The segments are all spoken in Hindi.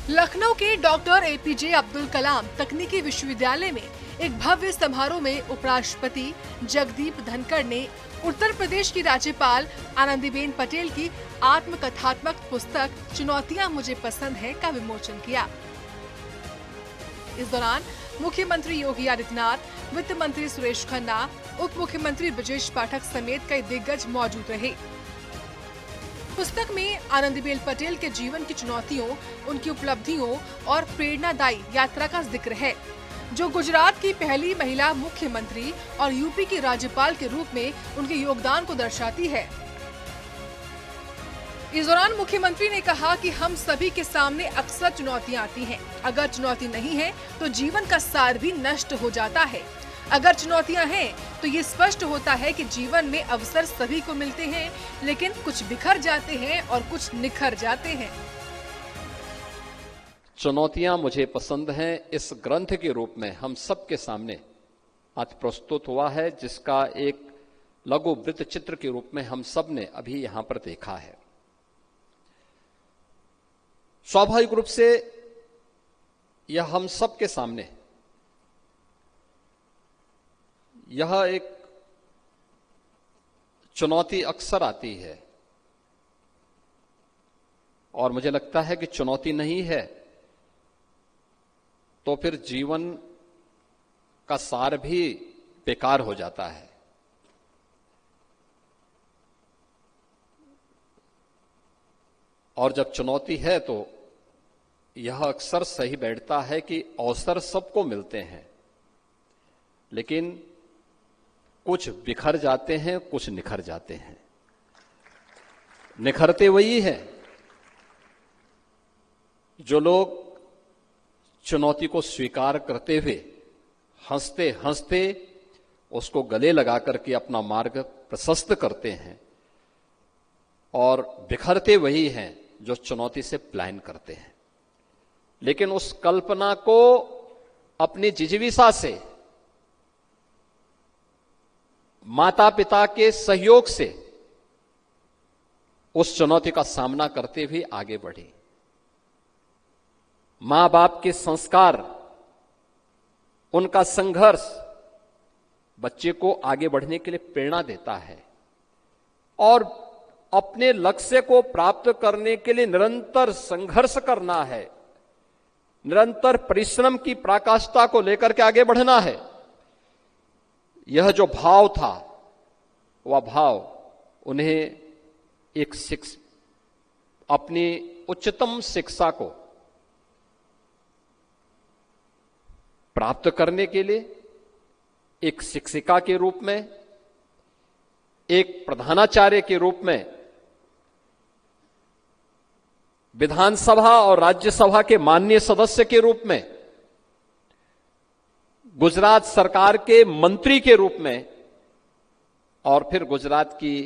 लखनऊ के डॉक्टर एपीजे अब्दुल कलाम तकनीकी विश्वविद्यालय में एक भव्य समारोह में उपराष्ट्रपति जगदीप धनखड़ ने उत्तर प्रदेश की राज्यपाल आनंदीबेन पटेल की आत्मकथात्मक पुस्तक चुनौतियां मुझे पसंद है का विमोचन किया। इस दौरान मुख्यमंत्री योगी आदित्यनाथ, वित्त मंत्री सुरेश खन्ना, उप मुख्यमंत्री ब्रजेश पाठक समेत कई दिग्गज मौजूद रहे। पुस्तक में आनंदीबेन पटेल के जीवन की चुनौतियों, उनकी उपलब्धियों और प्रेरणादायी यात्रा का जिक्र है, जो गुजरात की पहली महिला मुख्यमंत्री और यूपी की राज्यपाल के रूप में उनके योगदान को दर्शाती है। इस दौरान मुख्यमंत्री ने कहा कि हम सभी के सामने अक्सर चुनौतियां आती हैं। अगर चुनौती नहीं है तो जीवन का सार भी नष्ट हो जाता है। अगर चुनौतियां हैं तो ये स्पष्ट होता है कि जीवन में अवसर सभी को मिलते हैं, लेकिन कुछ बिखर जाते हैं और कुछ निखर जाते हैं। चुनौतियां मुझे पसंद हैं इस ग्रंथ के रूप में हम सबके सामने आज प्रस्तुत हुआ है, जिसका एक लघु वृत्त चित्र के रूप में हम सब ने अभी यहां पर देखा है। स्वाभाविक रूप से यह हम सबके सामने यह एक चुनौती अक्सर आती है, और मुझे लगता है कि चुनौती नहीं है तो फिर जीवन का सार भी बेकार हो जाता है। और जब चुनौती है तो यह अक्सर सही बैठता है कि अवसर सबको मिलते हैं, लेकिन कुछ बिखर जाते हैं, कुछ निखर जाते हैं। निखरते वही है जो लोग चुनौती को स्वीकार करते हुए हंसते हंसते उसको गले लगा करके अपना मार्ग प्रशस्त करते हैं, और बिखरते वही हैं जो चुनौती से पलायन करते हैं, लेकिन उस कल्पना को अपनी जिजीविषा से, माता पिता के सहयोग से उस चुनौती का सामना करते हुए आगे बढ़े। मां बाप के संस्कार, उनका संघर्ष बच्चे को आगे बढ़ने के लिए प्रेरणा देता है, और अपने लक्ष्य को प्राप्त करने के लिए निरंतर संघर्ष करना है, निरंतर परिश्रम की पराकाष्ठा को लेकर के आगे बढ़ना है। यह जो भाव था, वह भाव उन्हें एक अपनी उच्चतम शिक्षा को प्राप्त करने के लिए एक शिक्षिका के रूप में, एक प्रधानाचार्य के रूप में विधानसभा और राज्यसभा के माननीय सदस्य के रूप में, गुजरात सरकार के मंत्री के रूप में, और फिर गुजरात की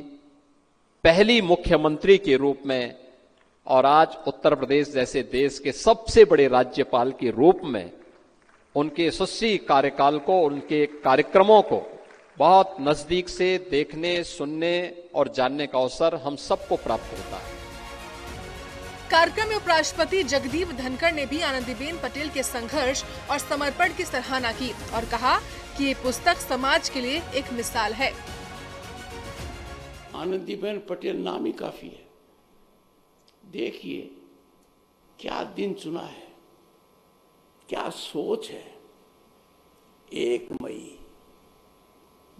पहली मुख्यमंत्री के रूप में, और आज उत्तर प्रदेश जैसे देश के सबसे बड़े राज्यपाल के रूप में उनके यशस्वी कार्यकाल को, उनके कार्यक्रमों को बहुत नजदीक से देखने, सुनने और जानने का अवसर हम सबको प्राप्त होता है। कार्यक्रम में उपराष्ट्रपति जगदीप धनखड़ ने भी आनंदीबेन पटेल के संघर्ष और समर्पण की सराहना की और कहा कि ये पुस्तक समाज के लिए एक मिसाल है। आनंदीबेन पटेल नाम ही काफी है। देखिए क्या दिन चुना है, क्या सोच है। 1 मई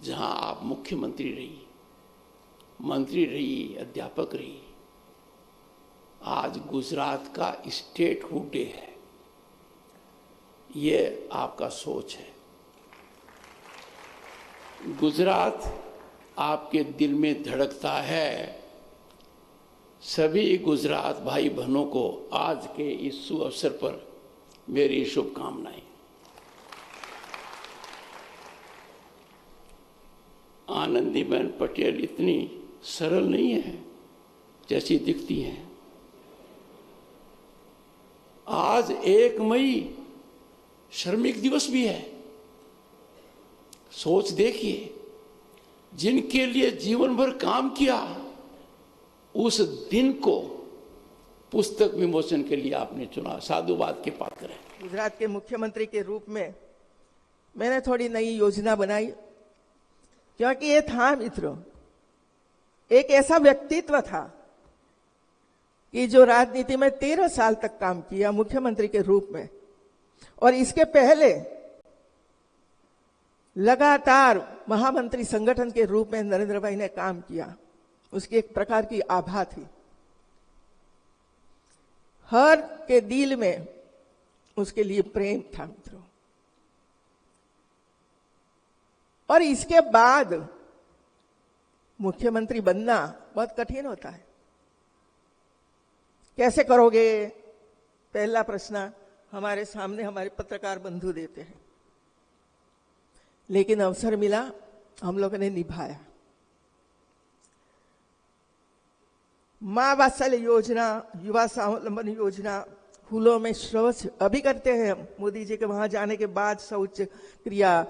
जहां आप मुख्यमंत्री रही, मंत्री रही, अध्यापक रही, आज गुजरात का स्टेटहुड डे है। ये आपका सोच है। गुजरात आपके दिल में धड़कता है। सभी गुजरात भाई बहनों को आज के इस शुभ अवसर पर मेरी शुभकामनाएं। आनंदीबेन पटेल इतनी सरल नहीं है जैसी दिखती हैं। आज 1 मई श्रमिक दिवस भी है। सोच देखिए, जिनके लिए जीवन भर काम किया, उस दिन को पुस्तक विमोचन के लिए आपने चुना, साधुवाद के पात्र है। गुजरात के मुख्यमंत्री के रूप में मैंने थोड़ी नई योजना बनाई, क्योंकि ये था मित्रों, एक ऐसा व्यक्तित्व था कि जो राजनीति में 13 साल तक काम किया मुख्यमंत्री के रूप में, और इसके पहले लगातार महामंत्री संगठन के रूप में नरेंद्र भाई ने काम किया। उसकी एक प्रकार की आभा थी, हर के दिल में उसके लिए प्रेम था मित्रों। और इसके बाद मुख्यमंत्री बनना बहुत कठिन होता है। कैसे करोगे, पहला प्रश्न हमारे सामने हमारे पत्रकार बंधु देते हैं, लेकिन अवसर मिला, हम लोगों ने निभाया। मां वात्सल्य योजना, युवा स्वावलंबन योजना, स्कूलों में शौच अभी करते हैं हम। मोदी जी के वहां जाने के बाद शौच क्रिया,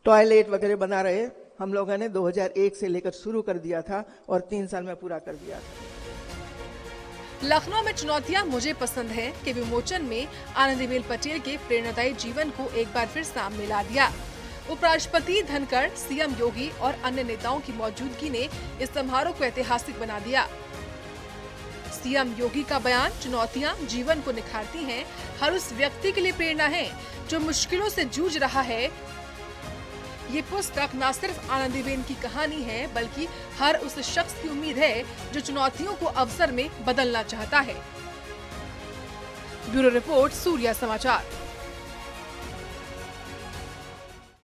टॉयलेट वगैरह बना रहे, हम लोगों ने 2001 से लेकर शुरू कर दिया था और 3 साल में पूरा कर दिया था। लखनऊ में चुनौतियां मुझे पसंद है के विमोचन में आनंदीबेन पटेल के प्रेरणादायी जीवन को एक बार फिर सामने ला दिया। उपराष्ट्रपति धनखड़, सीएम योगी और अन्य नेताओं की मौजूदगी ने इस समारोह को ऐतिहासिक बना दिया। सीएम योगी का बयान, चुनौतियां जीवन को निखारती हैं, हर उस व्यक्ति के लिए प्रेरणा है जो मुश्किलों से जूझ रहा है। ये पुस्तक न सिर्फ आनंदीबेन की कहानी है, बल्कि हर उस शख्स की उम्मीद है जो चुनौतियों को अवसर में बदलना चाहता है। ब्यूरो रिपोर्ट, सूर्या समाचार।